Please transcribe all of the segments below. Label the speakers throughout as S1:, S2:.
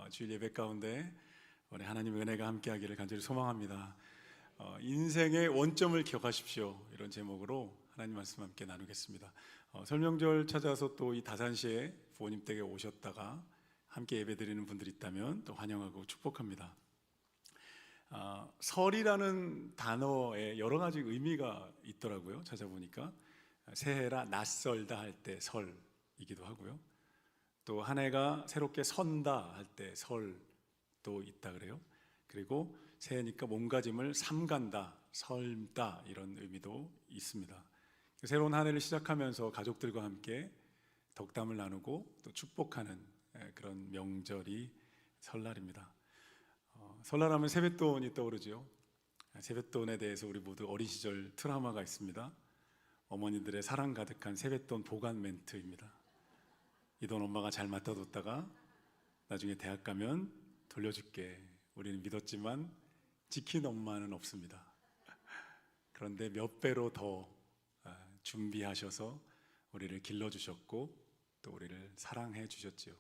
S1: 주일 예배 가운데 우리 하나님의 은혜가 함께하기를 간절히 소망합니다. 인생의 원점을 기억하십시오. 이런 제목으로 하나님 말씀 함께 나누겠습니다. 설명절 찾아서 또 이 다산시에 부모님 댁에 오셨다가 함께 예배드리는 분들이 있다면 또 환영하고 축복합니다. 설이라는 단어에 여러 가지 의미가 있더라고요. 찾아보니까 새해라 낯설다 할 때 설이기도 하고요. 또 한 해가 새롭게 선다 할 때 설도 있다 그래요. 그리고 새해니까 몸가짐을 삼간다, 설다 이런 의미도 있습니다. 새로운 한 해를 시작하면서 가족들과 함께 덕담을 나누고 또 축복하는 그런 명절이 설날입니다. 설날하면 세뱃돈이 떠오르죠. 세뱃돈에 대해서 우리 모두 어린 시절 트라우마가 있습니다. 어머니들의 사랑 가득한 세뱃돈 보관 멘트입니다. 이 돈 엄마가 잘 맡아뒀다가 나중에 대학 가면 돌려줄게. 우리는 믿었지만 지킨 엄마는 없습니다. 그런데 몇 배로 더 준비하셔서 우리를 길러주셨고 또 우리를 사랑해 주셨지요.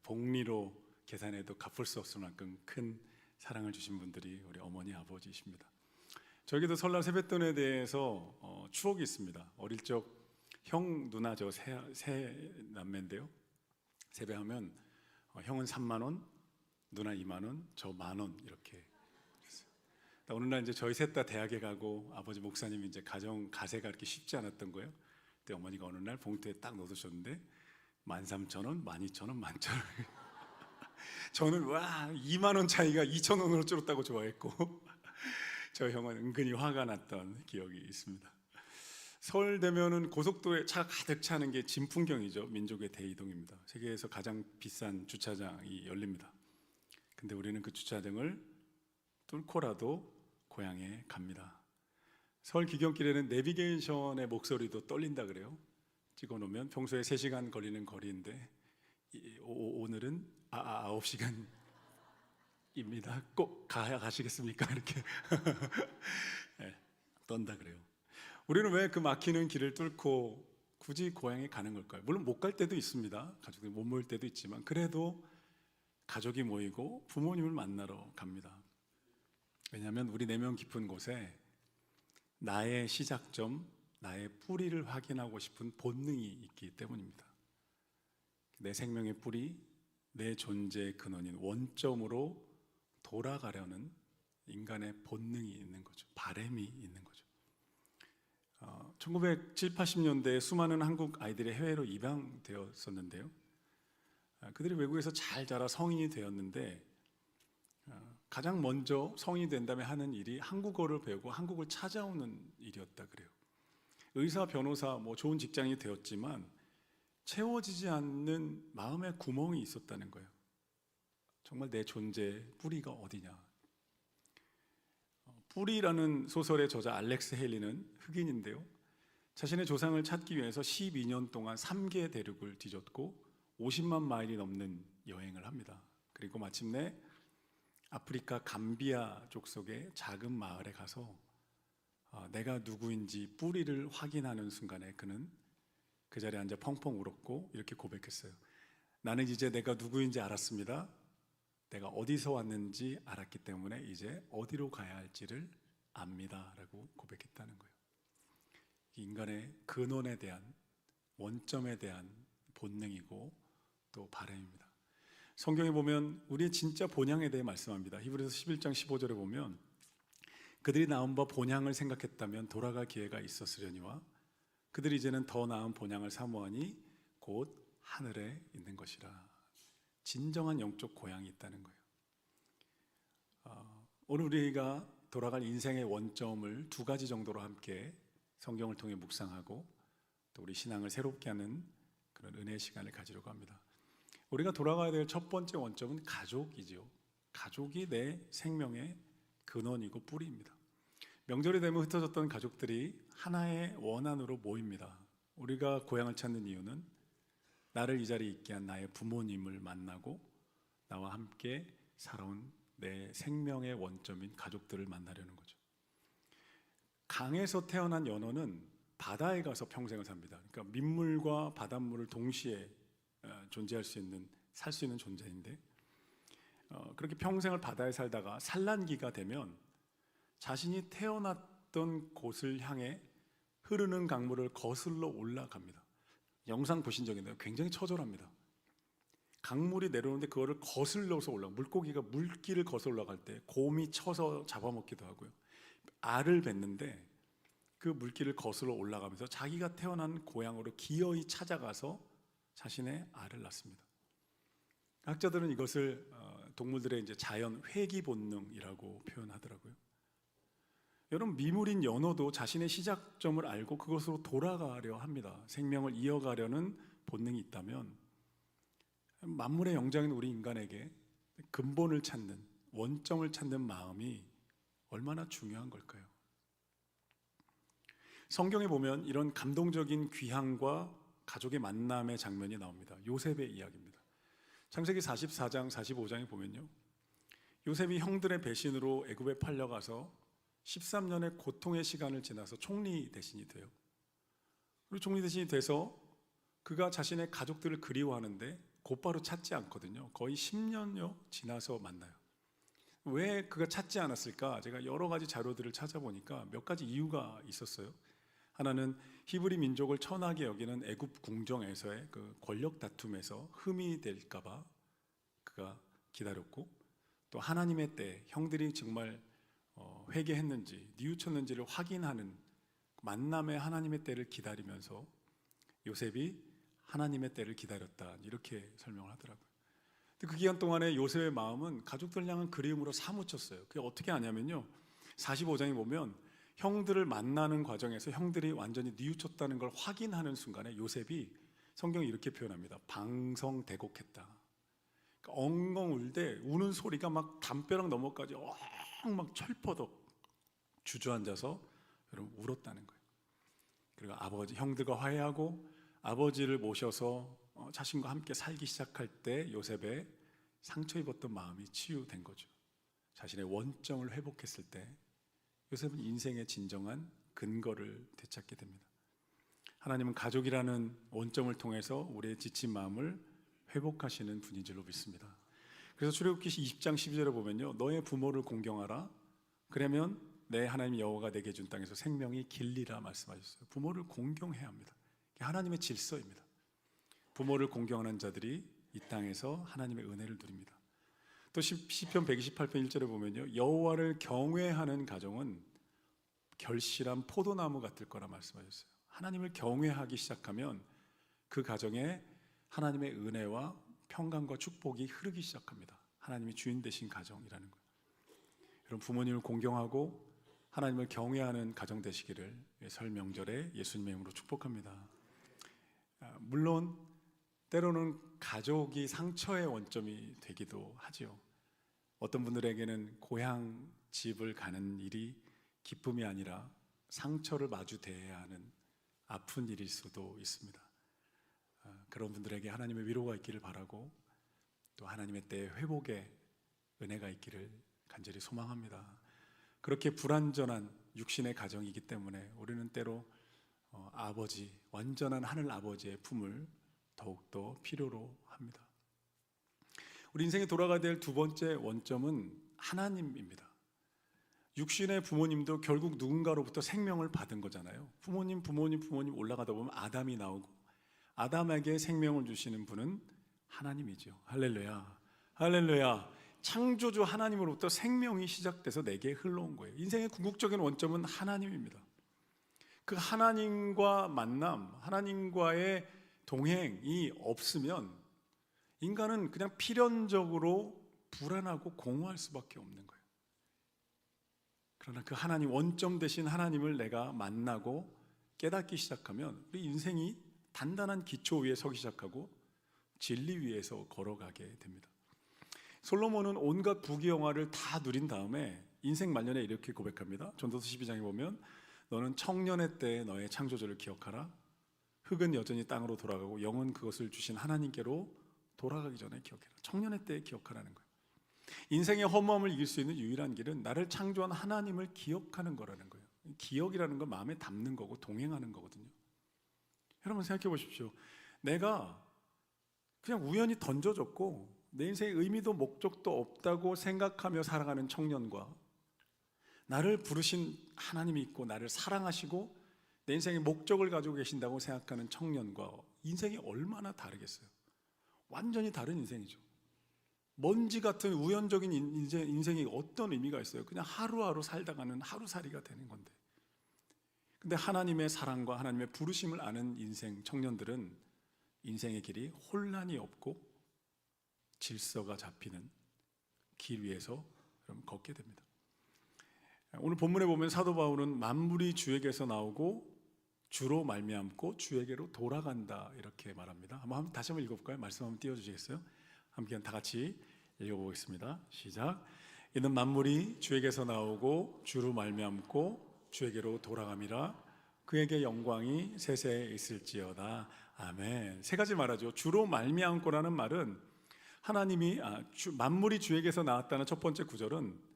S1: 복리로 계산해도 갚을 수 없을 만큼 큰 사랑을 주신 분들이 우리 어머니 아버지이십니다. 저에게도 설날 세뱃돈에 대해서 추억이 있습니다. 어릴 적 형 누나 저 세 남매인데요. 세배하면 형은 3만 원, 누나 2만 원, 저 1만 원 이렇게 했어요. 어느 날 이제 저희 셋 다 대학에 가고 아버지 목사님이 이제 가정 가세가 이렇게 쉽지 않았던 거예요. 그때 어머니가 어느 날 봉투에 딱 넣어두셨는데 13,000원, 12,000원, 11,000원. 저는 와 2만 원 차이가 2,000원으로 줄었다고 좋아했고 저 형은 은근히 화가 났던 기억이 있습니다. 설 되면은 고속도로에 차 가득 차는 게 진풍경이죠. 민족의 대이동입니다. 세계에서 가장 비싼 주차장이 열립니다. 근데 우리는 그 주차장을 뚫고라도 고향에 갑니다. 설 기경길에는 내비게이션의 목소리도 떨린다 그래요. 찍어놓으면 평소에 3시간 걸리는 거리인데 오늘은 9시간입니다. 꼭 가시겠습니까? 이렇게 네, 떤다 그래요. 우리는 왜 그 막히는 길을 뚫고 굳이 고향에 가는 걸까요? 물론 못 갈 때도 있습니다. 가족들이 못 모일 때도 있지만 그래도 가족이 모이고 부모님을 만나러 갑니다. 왜냐하면 우리 내면 깊은 곳에 나의 시작점, 나의 뿌리를 확인하고 싶은 본능이 있기 때문입니다. 내 생명의 뿌리, 내 존재의 근원인 원점으로 돌아가려는 인간의 본능이 있는 거죠. 바람이 있는 거죠. 1970, 80년대에 수많은 한국 아이들이 해외로 입양되었었는데요. 그들이 외국에서 잘 자라 성인이 되었는데 가장 먼저 성인이 된 다음에 하는 일이 한국어를 배우고 한국을 찾아오는 일이었다 그래요. 의사, 변호사, 좋은 직장이 되었지만 채워지지 않는 마음의 구멍이 있었다는 거예요. 정말 내 존재의 뿌리가 어디냐. 뿌리라는 소설의 저자 알렉스 헤일리는 흑인인데요. 자신의 조상을 찾기 위해서 12년 동안 3개 대륙을 뒤졌고 50만 마일이 넘는 여행을 합니다. 그리고 마침내 아프리카 감비아 족속의 작은 마을에 가서 내가 누구인지 뿌리를 확인하는 순간에 그는 그 자리에 앉아 펑펑 울었고 이렇게 고백했어요. 나는 이제 내가 누구인지 알았습니다. 내가 어디서 왔는지 알았기 때문에 이제 어디로 가야 할지를 압니다 라고 고백했다는 거예요. 인간의 근원에 대한, 원점에 대한 본능이고 또 바람입니다. 성경에 보면 우리의 진짜 본향에 대해 말씀합니다. 히브리서 11장 15절에 보면 그들이 나은 바 본향을 생각했다면 돌아갈 기회가 있었으려니와 그들이 이제는 더 나은 본향을 사모하니 곧 하늘에 있는 것이라. 진정한 영적 고향이 있다는 거예요. 오늘 우리가 돌아갈 인생의 원점을 2가지 정도로 함께 성경을 통해 묵상하고 또 우리 신앙을 새롭게 하는 그런 은혜의 시간을 가지려고 합니다. 우리가 돌아가야 될 첫 번째 원점은 가족이죠. 가족이 내 생명의 근원이고 뿌리입니다. 명절이 되면 흩어졌던 가족들이 하나의 원안으로 모입니다. 우리가 고향을 찾는 이유는 나를 이 자리에 있게 한 나의 부모님을 만나고 나와 함께 살아온 내 생명의 원점인 가족들을 만나려는 거죠. 강에서 태어난 연어는 바다에 가서 평생을 삽니다. 그러니까 민물과 바닷물을 동시에 존재할 수 있는, 살 수 있는 존재인데 그렇게 평생을 바다에 살다가 산란기가 되면 자신이 태어났던 곳을 향해 흐르는 강물을 거슬러 올라갑니다. 영상 보신 적 있나요? 굉장히 처절합니다. 강물이 내려오는데 그거를 거슬러서 물고기가 물길을 거슬러 올라갈 때 곰이 쳐서 잡아먹기도 하고요. 알을 뱉는데 그 물길을 거슬러 올라가면서 자기가 태어난 고향으로 기어이 찾아가서 자신의 알을 낳습니다. 학자들은 이것을 동물들의 이제 자연 회귀 본능이라고 표현하더라고요. 여러분, 미물인 연어도 자신의 시작점을 알고 그것으로 돌아가려 합니다. 생명을 이어가려는 본능이 있다면 만물의 영장인 우리 인간에게 근본을 찾는, 원점을 찾는 마음이 얼마나 중요한 걸까요? 성경에 보면 이런 감동적인 귀향과 가족의 만남의 장면이 나옵니다. 요셉의 이야기입니다. 창세기 44장, 45장에 보면요, 요셉이 형들의 배신으로 애굽에 팔려가서 13년의 고통의 시간을 지나서 총리 대신이 돼요. 그리고 총리 대신이 돼서 그가 자신의 가족들을 그리워하는데 곧바로 찾지 않거든요. 거의 10년여 지나서 만나요. 왜 그가 찾지 않았을까? 제가 여러 가지 자료들을 찾아보니까 몇 가지 이유가 있었어요. 하나는 히브리 민족을 천하게 여기는 애굽 궁정에서의 그 권력 다툼에서 흠이 될까봐 그가 기다렸고, 또 하나님의 때 형들이 정말 회개했는지 뉘우쳤는지를 확인하는 만남의 하나님의 때를 기다리면서 요셉이 하나님의 때를 기다렸다, 이렇게 설명을 하더라고요. 그 기간 동안에 요셉의 마음은 가족들 향한 그리움으로 사무쳤어요. 그게 어떻게 하냐면요, 45장에 보면 형들을 만나는 과정에서 형들이 완전히 뉘우쳤다는 걸 확인하는 순간에 요셉이, 성경이 이렇게 표현합니다. 방성대곡했다. 그러니까 엉엉 울되 우는 소리가 막 담벼락 너머까지 막 철퍼덕 주저앉아서 여러분 울었다는 거예요. 그리고 아버지, 형들과 화해하고 아버지를 모셔서 자신과 함께 살기 시작할 때 요셉의 상처 입었던 마음이 치유된 거죠. 자신의 원점을 회복했을 때 요셉은 인생의 진정한 근거를 되찾게 됩니다. 하나님은 가족이라는 원점을 통해서 우리의 지친 마음을 회복하시는 분인 줄로 믿습니다. 그래서 출애굽기 20장 12절에 보면요, 너의 부모를 공경하라, 그러면 내 하나님 여호와가 내게 준 땅에서 생명이 길리라 말씀하셨어요. 부모를 공경해야 합니다. 하나님의 질서입니다. 부모를 공경하는 자들이 이 땅에서 하나님의 은혜를 누립니다. 또 시편 128편 1절에 보면요, 여호와를 경외하는 가정은 결실한 포도나무 같을 거라 말씀하셨어요. 하나님을 경외하기 시작하면 그 가정에 하나님의 은혜와 평강과 축복이 흐르기 시작합니다. 하나님이 주인 되신 가정이라는 거예요. 여러분, 부모님을 공경하고 하나님을 경외하는 가정 되시기를 설 명절에 예수님의 이름으로 축복합니다. 물론 때로는 가족이 상처의 원점이 되기도 하죠. 어떤 분들에게는 고향 집을 가는 일이 기쁨이 아니라 상처를 마주 대해야 하는 아픈 일일 수도 있습니다. 그런 분들에게 하나님의 위로가 있기를 바라고, 또 하나님의 때에 회복의 은혜가 있기를 간절히 소망합니다. 그렇게 불완전한 육신의 가정이기 때문에 우리는 때로 아버지, 완전한 하늘 아버지의 품을 더욱더 필요로 합니다. 우리 인생에 돌아가야 될 두 번째 원점은 하나님입니다. 육신의 부모님도 결국 누군가로부터 생명을 받은 거잖아요. 부모님 올라가다 보면 아담이 나오고, 아담에게 생명을 주시는 분은 하나님이죠. 할렐루야, 할렐루야. 창조주 하나님으로부터 생명이 시작돼서 내게 흘러온 거예요. 인생의 궁극적인 원점은 하나님입니다. 그 하나님과 만남, 하나님과의 동행이 없으면 인간은 그냥 필연적으로 불안하고 공허할 수밖에 없는 거예요. 그러나 그 하나님, 원점 되신 하나님을 내가 만나고 깨닫기 시작하면 우리 인생이 단단한 기초 위에 서기 시작하고 진리 위에서 걸어가게 됩니다. 솔로몬은 온갖 부귀영화를 다 누린 다음에 인생 말년에 이렇게 고백합니다. 전도서 12장에 보면 너는 청년의 때에 너의 창조주를 기억하라. 흙은 여전히 땅으로 돌아가고 영은 그것을 주신 하나님께로 돌아가기 전에 기억해라. 청년의 때에 기억하라는 거예요. 인생의 허무함을 이길 수 있는 유일한 길은 나를 창조한 하나님을 기억하는 거라는 거예요. 기억이라는 건 마음에 담는 거고 동행하는 거거든요. 여러분 생각해 보십시오. 내가 그냥 우연히 던져졌고 내 인생의 의미도 목적도 없다고 생각하며 살아가는 청년과 나를 부르신 하나님이 있고 나를 사랑하시고 내 인생의 목적을 가지고 계신다고 생각하는 청년과 인생이 얼마나 다르겠어요? 완전히 다른 인생이죠. 먼지 같은 우연적인 인생이 어떤 의미가 있어요? 그냥 하루하루 살다가는 하루살이가 되는 건데. 근데 하나님의 사랑과 하나님의 부르심을 아는 인생 청년들은 인생의 길이 혼란이 없고 질서가 잡히는 길 위에서 걷게 됩니다. 오늘 본문에 보면 사도 바울은 만물이 주에게서 나오고 주로 말미암고 주에게로 돌아간다 이렇게 말합니다. 다시 한번 읽어볼까요? 말씀 한번 띄워주시겠어요? 함께 다 같이 읽어보겠습니다. 시작. 이는 만물이 주에게서 나오고 주로 말미암고 주에게로 돌아감이라 그에게 영광이 세세에 있을지어다. 아멘. 세 가지 말하죠. 주로 말미암고라는 말은 하나님이 만물이 주에게서 나왔다는 첫 번째 구절은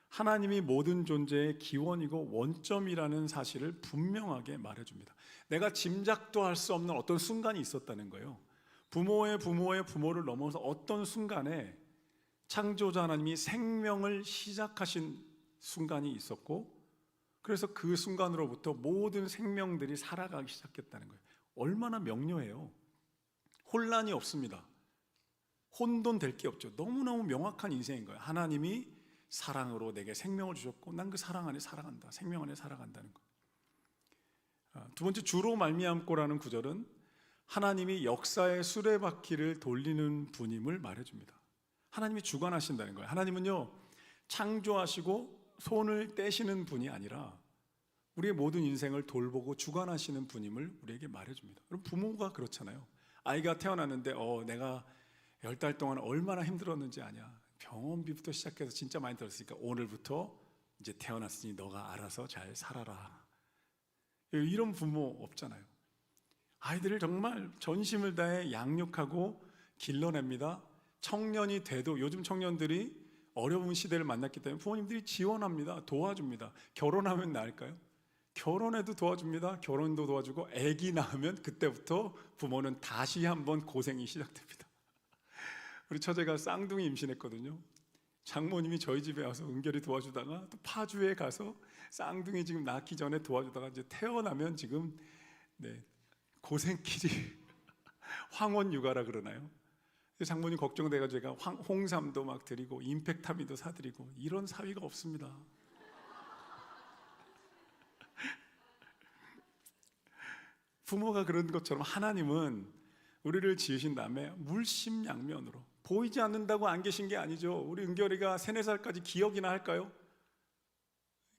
S1: 하나님이 모든 존재의 기원이고 원점이라는 사실을 분명하게 말해줍니다. 내가 짐작도 할 수 없는 어떤 순간이 있었다는 거예요. 부모의 부모를 넘어서 어떤 순간에 창조자 하나님이 생명을 시작하신 순간이 있었고, 그래서 그 순간으로부터 모든 생명들이 살아가기 시작했다는 거예요. 얼마나 명료해요. 혼란이 없습니다. 혼돈될 게 없죠. 너무너무 명확한 인생인 거예요. 하나님이 사랑으로 내게 생명을 주셨고 난 그 사랑 안에 살아간다. 생명 안에 살아간다는 거. 두 번째, 주로 말미암고라는 구절은 하나님이 역사의 수레바퀴를 돌리는 분임을 말해줍니다. 하나님이 주관하신다는 거예요. 하나님은요, 창조하시고 손을 떼시는 분이 아니라 우리의 모든 인생을 돌보고 주관하시는 분임을 우리에게 말해줍니다. 그럼 부모가 그렇잖아요. 아이가 태어났는데 내가 10달 동안 얼마나 힘들었는지 아냐. 병원비부터 시작해서 진짜 많이 들었으니까 오늘부터 이제 태어났으니 너가 알아서 잘 살아라. 이런 부모 없잖아요. 아이들을 정말 전심을 다해 양육하고 길러냅니다. 청년이 돼도 요즘 청년들이 어려운 시대를 만났기 때문에 부모님들이 지원합니다. 도와줍니다. 결혼하면 나을까요? 결혼해도 도와줍니다. 결혼도 도와주고 아기 낳으면 그때부터 부모는 다시 한번 고생이 시작됩니다. 우리 처제가 쌍둥이 임신했거든요. 장모님이 저희 집에 와서 은결이 도와주다가 또 파주에 가서 쌍둥이 지금 낳기 전에 도와주다가 이제 태어나면 지금 고생길이 황혼 육아라 그러나요? 장모님 걱정돼가지고 제가 홍삼도 막 드리고 임팩타민도 사드리고 이런 사위가 없습니다. 부모가 그런 것처럼 하나님은 우리를 지으신 다음에 물심양면으로 보이지 않는다고 안 계신 게 아니죠. 우리 은결이가 3-4살까지 기억이나 할까요?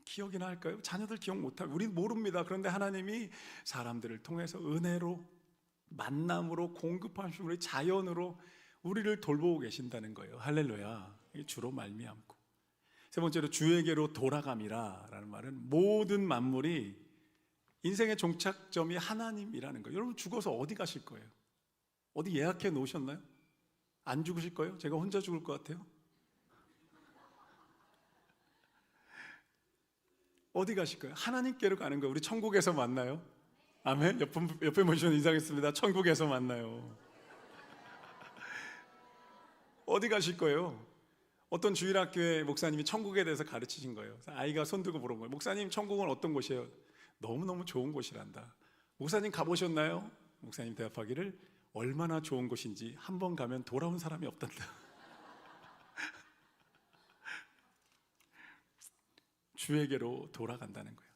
S1: 기억이나 할까요? 자녀들 기억 못하고 우리는 모릅니다. 그런데 하나님이 사람들을 통해서 은혜로 만남으로 공급하심으로 자연으로 우리를 돌보고 계신다는 거예요. 할렐루야. 이게 주로 말미암고. 세 번째로 주에게로 돌아감이라 라는 말은 모든 만물이 인생의 종착점이 하나님이라는 거예요. 여러분 죽어서 어디 가실 거예요? 어디 예약해 놓으셨나요? 안 죽으실 거예요? 제가 혼자 죽을 것 같아요? 어디 가실 거예요? 하나님께로 가는 거예요. 우리 천국에서 만나요. 아멘. 옆에 모시면 인사하겠습니다. 천국에서 만나요. 어디 가실 거예요? 어떤 주일학교의 목사님이 천국에 대해서 가르치신 거예요. 아이가 손들고 물어본 거예요. 목사님, 천국은 어떤 곳이에요? 너무너무 좋은 곳이란다. 목사님 가보셨나요? 목사님 대답하기를 얼마나 좋은 곳인지 한 번 가면 돌아온 사람이 없단다. 주에게로 돌아간다는 거예요.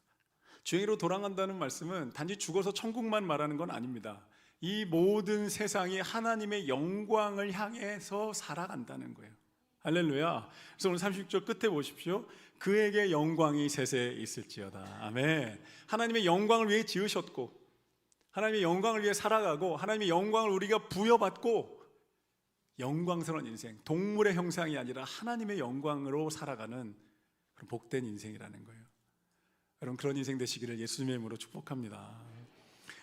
S1: 주에게로 돌아간다는 말씀은 단지 죽어서 천국만 말하는 건 아닙니다. 이 모든 세상이 하나님의 영광을 향해서 살아간다는 거예요. 할렐루야. 그래서 오늘 30절 끝에 보십시오. 그에게 영광이 세세에 있을지어다. 아멘. 하나님의 영광을 위해 지으셨고 하나님의 영광을 위해 살아가고 하나님의 영광을 우리가 부여받고 영광스러운 인생, 동물의 형상이 아니라 하나님의 영광으로 살아가는 그런 복된 인생이라는 거예요. 여러분 그런 인생 되시기를 예수님의 이름으로 축복합니다.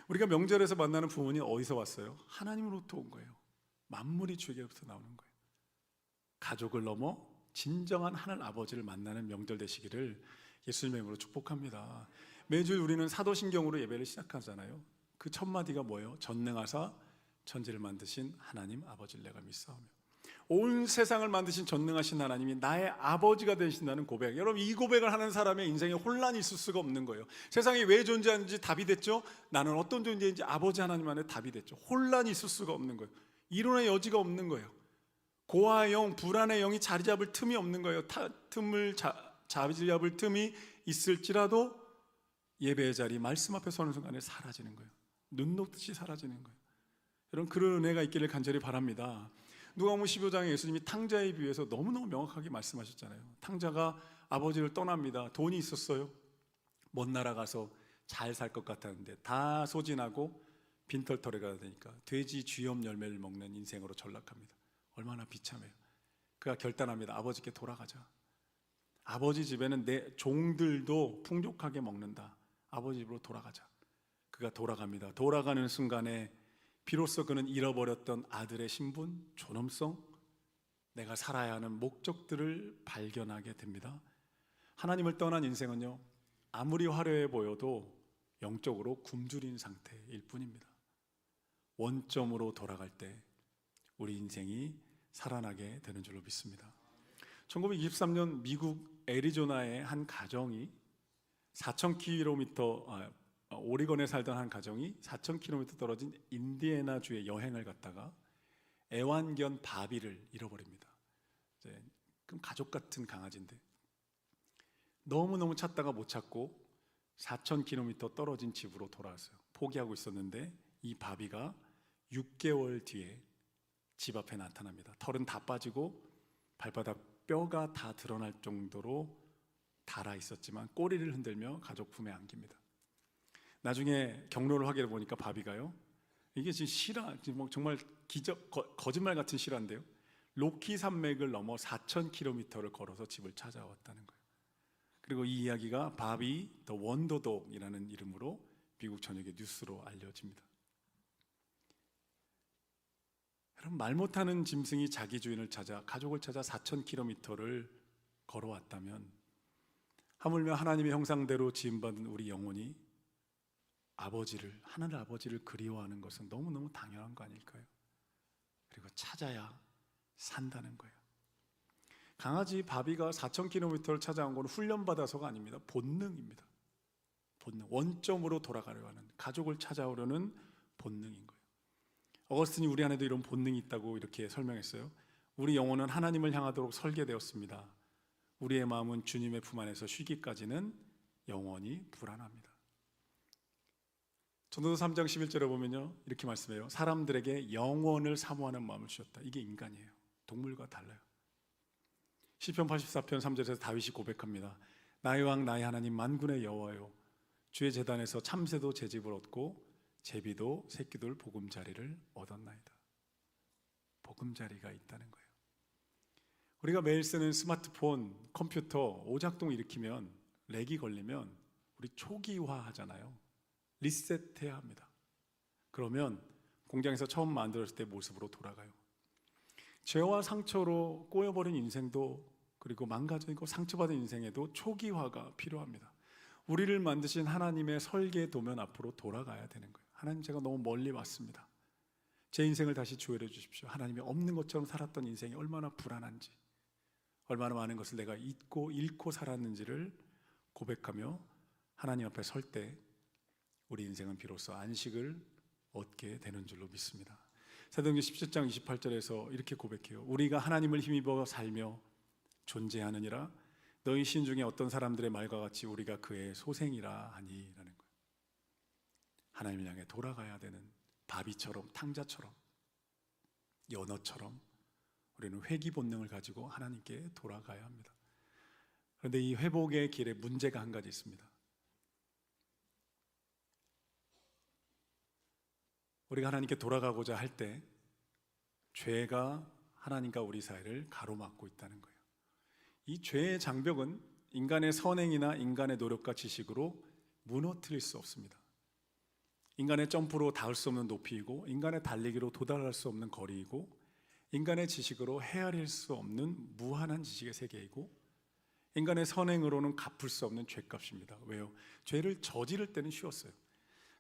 S1: 우리가 명절에서 만나는 부모님 어디서 왔어요? 하나님으로부터 온 거예요. 만물이 주에게부터 나오는 거예요. 가족을 넘어 진정한 하늘 아버지를 만나는 명절 되시기를 예수님의 이름으로 축복합니다. 매주 우리는 사도신경으로 예배를 시작하잖아요. 그 첫 마디가 뭐예요? 전능하사 천지를 만드신 하나님 아버지를 내가 믿사오며. 온 세상을 만드신 전능하신 하나님이 나의 아버지가 되신다는 고백. 여러분, 이 고백을 하는 사람의 인생에 혼란이 있을 수가 없는 거예요. 세상이 왜 존재하는지 답이 됐죠. 나는 어떤 존재인지 아버지 하나님 안에 답이 됐죠. 혼란이 있을 수가 없는 거예요. 이론의 여지가 없는 거예요. 고아의 영, 불안의 영이 자리 잡을 틈이 없는 거예요. 자리 잡을 틈이 있을지라도 예배의 자리, 말씀 앞에 서는 순간에 사라지는 거예요. 눈 녹듯이 사라지는 거예요. 여러분, 그런 은혜가 있기를 간절히 바랍니다. 누가복음 15장에 예수님이 탕자에 비유해서 너무너무 명확하게 말씀하셨잖아요. 탕자가 아버지를 떠납니다. 돈이 있었어요. 먼 나라 가서 잘 살 것 같았는데 다 소진하고 빈털터리가 되니까 돼지 쥐염 열매를 먹는 인생으로 전락합니다. 얼마나 비참해요. 그가 결단합니다. 아버지께 돌아가자. 아버지 집에는 내 종들도 풍족하게 먹는다. 아버지 집으로 돌아가자. 그가 돌아갑니다. 돌아가는 순간에 비로소 그는 잃어버렸던 아들의 신분, 존엄성, 내가 살아야 하는 목적들을 발견하게 됩니다. 하나님을 떠난 인생은요, 아무리 화려해 보여도 영적으로 굶주린 상태일 뿐입니다. 원점으로 돌아갈 때 우리 인생이 살아나게 되는 줄로 믿습니다. 1923년 미국 애리조나의 한 가정이 4,000km, 오리건에 살던 한 가정이 4,000km 떨어진 인디애나주에 여행을 갔다가 애완견 바비를 잃어버립니다. 그럼 가족 같은 강아지인데 너무너무 찾다가 못 찾고 4,000km 떨어진 집으로 돌아왔어요. 포기하고 있었는데 이 바비가 6개월 뒤에 집 앞에 나타납니다. 털은 다 빠지고 발바닥 뼈가 다 드러날 정도로 닳아 있었지만 꼬리를 흔들며 가족 품에 안깁니다. 나중에 경로를 확인해 보니까 바비가요, 이게 지금 실화, 정말 거짓말 같은 실화인데요, 로키 산맥을 넘어 4,000km를 걸어서 집을 찾아왔다는 거예요. 그리고 이 이야기가 바비 더 원더독이라는 이름으로 미국 전역의 뉴스로 알려집니다. 여러분, 말 못하는 짐승이 자기 주인을 찾아, 가족을 찾아 4,000km를 걸어왔다면 하물며 하나님의 형상대로 지음받은 우리 영혼이 하늘 아버지를 그리워하는 것은 너무너무 당연한 거 아닐까요? 그리고 찾아야 산다는 거예요. 강아지 바비가 4,000km를 찾아온 건 훈련받아서가 아닙니다. 본능입니다. 본능, 원점으로 돌아가려고 하는, 가족을 찾아오려는 본능인 거예요. 어거스틴이 우리 안에도 이런 본능이 있다고 이렇게 설명했어요. 우리 영혼은 하나님을 향하도록 설계되었습니다. 우리의 마음은 주님의 품 안에서 쉬기까지는 영원히 불안합니다. 전도서 3장 11절에 보면요, 이렇게 말씀해요. 사람들에게 영원을 사모하는 마음을 주셨다. 이게 인간이에요. 동물과 달라요. 시편 84편 3절에서 다윗이 고백합니다. 나의 왕 나의 하나님 만군의 여호와여, 주의 제단에서 참새도 제 집을 얻고 제비도 새끼들 보금자리를 얻었나이다. 보금자리가 있다는 거예요. 우리가 매일 쓰는 스마트폰, 컴퓨터 오작동 일으키면, 렉이 걸리면 우리 초기화 하잖아요. 리셋해야 합니다. 그러면 공장에서 처음 만들었을 때 모습으로 돌아가요. 죄와 상처로 꼬여버린 인생도, 그리고 망가지고 상처받은 인생에도 초기화가 필요합니다. 우리를 만드신 하나님의 설계 도면 앞으로 돌아가야 되는 거예요. 하나님, 제가 너무 멀리 왔습니다. 제 인생을 다시 조율해 주십시오. 하나님이 없는 것처럼 살았던 인생이 얼마나 불안한지, 얼마나 많은 것을 내가 잃고 살았는지를 고백하며 하나님 앞에 설 때 우리 인생은 비로소 안식을 얻게 되는 줄로 믿습니다. 사도행전 17장 28절에서 이렇게 고백해요. 우리가 하나님을 힘입어 살며 존재하느니라. 너희 신 중에 어떤 사람들의 말과 같이 우리가 그의 소생이라 하니라는 거예요. 하나님을 향해 돌아가야 되는, 바비처럼, 탕자처럼, 연어처럼 우리는 회귀 본능을 가지고 하나님께 돌아가야 합니다. 그런데 이 회복의 길에 문제가 한 가지 있습니다. 우리가 하나님께 돌아가고자 할 때 죄가 하나님과 우리 사이를 가로막고 있다는 거예요. 이 죄의 장벽은 인간의 선행이나 인간의 노력과 지식으로 무너뜨릴 수 없습니다. 인간의 점프로 닿을 수 없는 높이이고, 인간의 달리기로 도달할 수 없는 거리이고, 인간의 지식으로 헤아릴 수 없는 무한한 지식의 세계이고, 인간의 선행으로는 갚을 수 없는 죄값입니다. 왜요? 죄를 저지를 때는 쉬웠어요.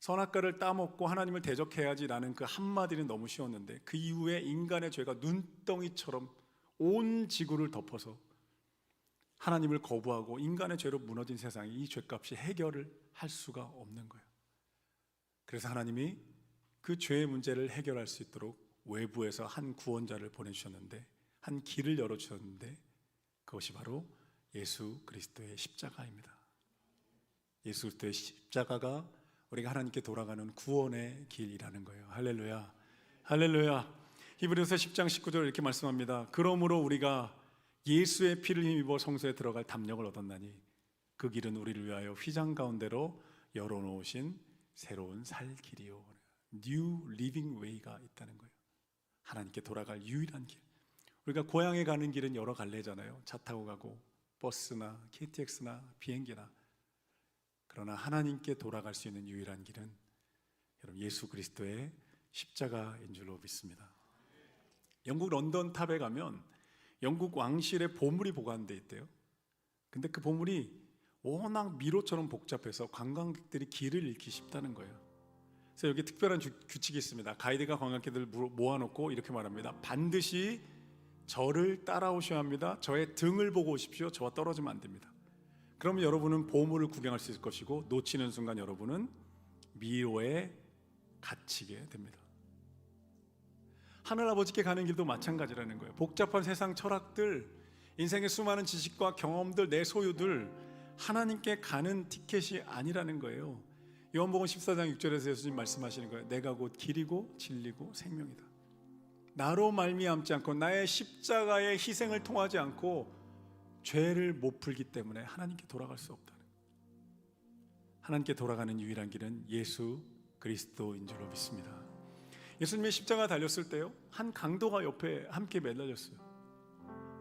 S1: 선악과를 따먹고 하나님을 대적해야지라는 그 한마디는 너무 쉬웠는데, 그 이후에 인간의 죄가 눈덩이처럼 온 지구를 덮어서 하나님을 거부하고 인간의 죄로 무너진 세상이 이 죄값이 해결을 할 수가 없는 거예요. 그래서 하나님이 그 죄의 문제를 해결할 수 있도록 외부에서 한 구원자를 보내주셨는데, 한 길을 열어주셨는데, 그것이 바로 예수 그리스도의 십자가입니다. 예수 그리스도의 십자가가 우리가 하나님께 돌아가는 구원의 길이라는 거예요. 할렐루야, 할렐루야. 히브리서 10장 19절 이렇게 말씀합니다. 그러므로 우리가 예수의 피를 힘입어 성소에 들어갈 담력을 얻었나니 그 길은 우리를 위하여 휘장 가운데로 열어놓으신 새로운 살 길이요. New Living Way가 있다는 거예요. 하나님께 돌아갈 유일한 길. 우리가 고향에 가는 길은 여러 갈래잖아요. 차 타고 가고 버스나 KTX나 비행기나. 그러나 하나님께 돌아갈 수 있는 유일한 길은 여러분 예수 그리스도의 십자가인 줄로 믿습니다. 영국 런던 탑에 가면 영국 왕실의 보물이 보관되어 있대요. 근데 그 보물이 워낙 미로처럼 복잡해서 관광객들이 길을 잃기 쉽다는 거예요. 그래서 여기 특별한 규칙이 있습니다. 가이드가 관광객들을 모아놓고 이렇게 말합니다. 반드시 저를 따라오셔야 합니다. 저의 등을 보고 오십시오. 저와 떨어지면 안 됩니다. 그러면 여러분은 보물을 구경할 수 있을 것이고, 놓치는 순간 여러분은 미로에 갇히게 됩니다. 하늘아버지께 가는 길도 마찬가지라는 거예요. 복잡한 세상 철학들, 인생의 수많은 지식과 경험들, 내 소유들, 하나님께 가는 티켓이 아니라는 거예요. 요한복음 14장 6절에서 예수님 말씀하시는 거예요. 내가 곧 길이고 진리고 생명이다. 나로 말미암지 않고 나의 십자가의 희생을 통하지 않고 죄를 못 풀기 때문에 하나님께 돌아갈 수 없다는 거예요. 하나님께 돌아가는 유일한 길은 예수 그리스도인 줄로 믿습니다. 예수님의 십자가 달렸을 때요, 한 강도가 옆에 함께 매달렸어요.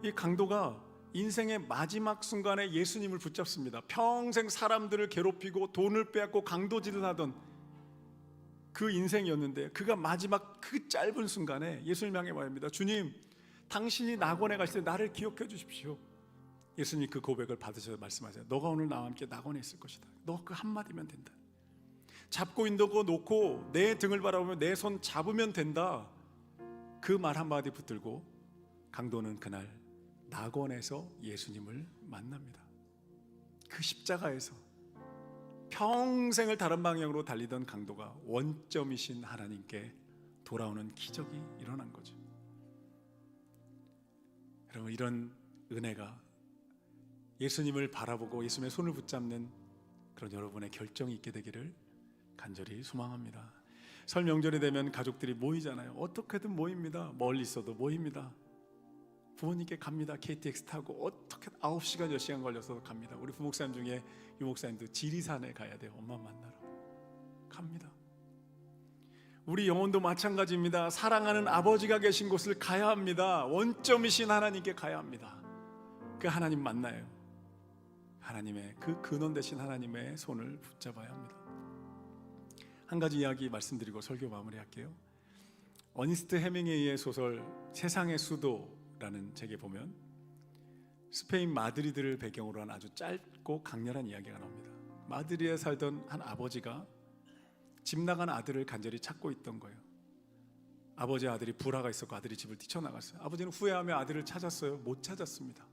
S1: 이 강도가 인생의 마지막 순간에 예수님을 붙잡습니다. 평생 사람들을 괴롭히고 돈을 빼앗고 강도질을 하던 그 인생이었는데, 그가 마지막 그 짧은 순간에 예수님 향해 말합니다. 주님, 당신이 낙원에 가실 때 나를 기억해 주십시오. 예수님 그 고백을 받으셔서 말씀하세요. 너가 오늘 나와 함께 낙원에 있을 것이다. 너 그 한마디면 된다. 잡고 있는 거 놓고 내 등을 바라보며 내 손 잡으면 된다. 그 말 한마디 붙들고 강도는 그날 낙원에서 예수님을 만납니다. 그 십자가에서 평생을 다른 방향으로 달리던 강도가 원점이신 하나님께 돌아오는 기적이 일어난 거죠. 여러분, 이런 은혜가 예수님을 바라보고 예수님의 손을 붙잡는 그런 여러분의 결정이 있게 되기를 간절히 소망합니다. 설 명절이 되면 가족들이 모이잖아요. 어떻게든 모입니다. 멀리 있어도 모입니다. 부모님께 갑니다. KTX 타고 어떻게 9시간 10시간 걸려서 갑니다. 우리 부목사님 중에 유목사님도 지리산에 가야 돼요. 엄마 만나러 갑니다. 우리 영혼도 마찬가지입니다. 사랑하는 아버지가 계신 곳을 가야 합니다. 원점이신 하나님께 가야 합니다. 그 하나님 만나요. 하나님의 그 근원 되신 하나님의 손을 붙잡아야 합니다. 한 가지 이야기 말씀드리고 설교 마무리할게요. 어니스트 해밍웨이의 소설 세상의 수도라는 책에 보면 스페인 마드리드를 배경으로 한 아주 짧고 강렬한 이야기가 나옵니다. 마드리드에 살던 한 아버지가 집 나간 아들을 간절히 찾고 있던 거예요. 아버지의 아들이 불화가 있었고 아들이 집을 뛰쳐나갔어요. 아버지는 후회하며 아들을 찾았어요. 못 찾았습니다.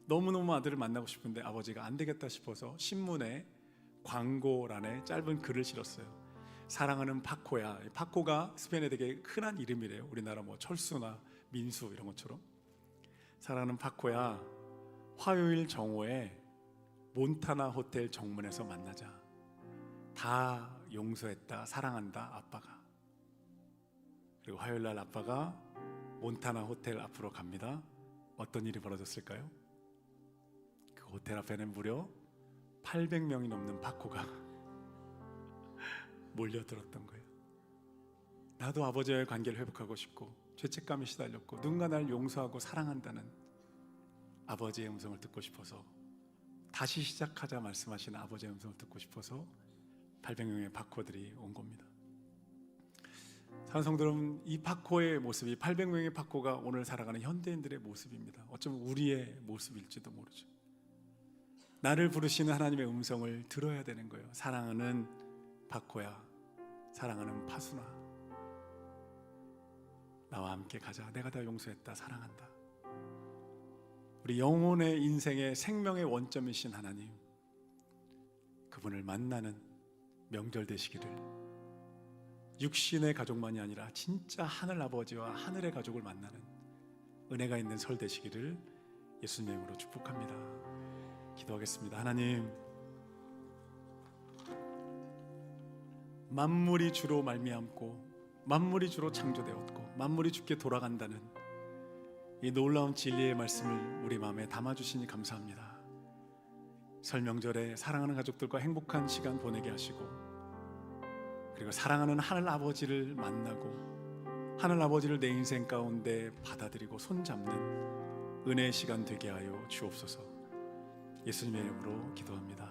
S1: 너무너무 아들을 만나고 싶은데 아버지가 안 되겠다 싶어서 신문에 광고란에 짧은 글을 실었어요. 사랑하는 파코야. 파코가 스페인에 되게 흔한 이름이래요. 우리나라 뭐 철수나 민수 이런 것처럼. 사랑하는 파코야, 화요일 정오에 몬타나 호텔 정문에서 만나자. 다 용서했다, 사랑한다, 아빠가. 그리고 화요일 날 아빠가 몬타나 호텔 앞으로 갑니다. 어떤 일이 벌어졌을까요? 그 호텔 앞에는 무려 800명이 넘는 파코가 몰려들었던 거예요. 나도 아버지와의 관계를 회복하고 싶고 죄책감에 시달렸고 누군가 날 용서하고 사랑한다는 아버지의 음성을 듣고 싶어서, 다시 시작하자 말씀하시는 아버지의 음성을 듣고 싶어서 800명의 파코들이 온 겁니다. 사랑하는 성도 여러분, 이 파코의 모습이 800명의 파코가 오늘 살아가는 현대인들의 모습입니다. 어쩌면 우리의 모습일지도 모르죠. 나를 부르시는 하나님의 음성을 들어야 되는 거예요. 사랑하는 파코야, 사랑하는 파수나, 나와 함께 가자. 내가 다 용서했다, 사랑한다. 우리 영혼의 인생의 생명의 원점이신 하나님, 그분을 만나는 명절 되시기를, 육신의 가족만이 아니라 진짜 하늘 아버지와 하늘의 가족을 만나는 은혜가 있는 설 되시기를 예수님의 이름으로 축복합니다. 기도하겠습니다. 하나님, 만물이 주로 말미암고 만물이 주로 창조되었고 만물이 주께 돌아간다는 이 놀라운 진리의 말씀을 우리 마음에 담아주시니 감사합니다. 설 명절에 사랑하는 가족들과 행복한 시간 보내게 하시고, 그리고 사랑하는 하늘 아버지를 만나고 하늘 아버지를 내 인생 가운데 받아들이고 손잡는 은혜의 시간 되게 하여 주옵소서. 예수님의 이름으로 기도합니다.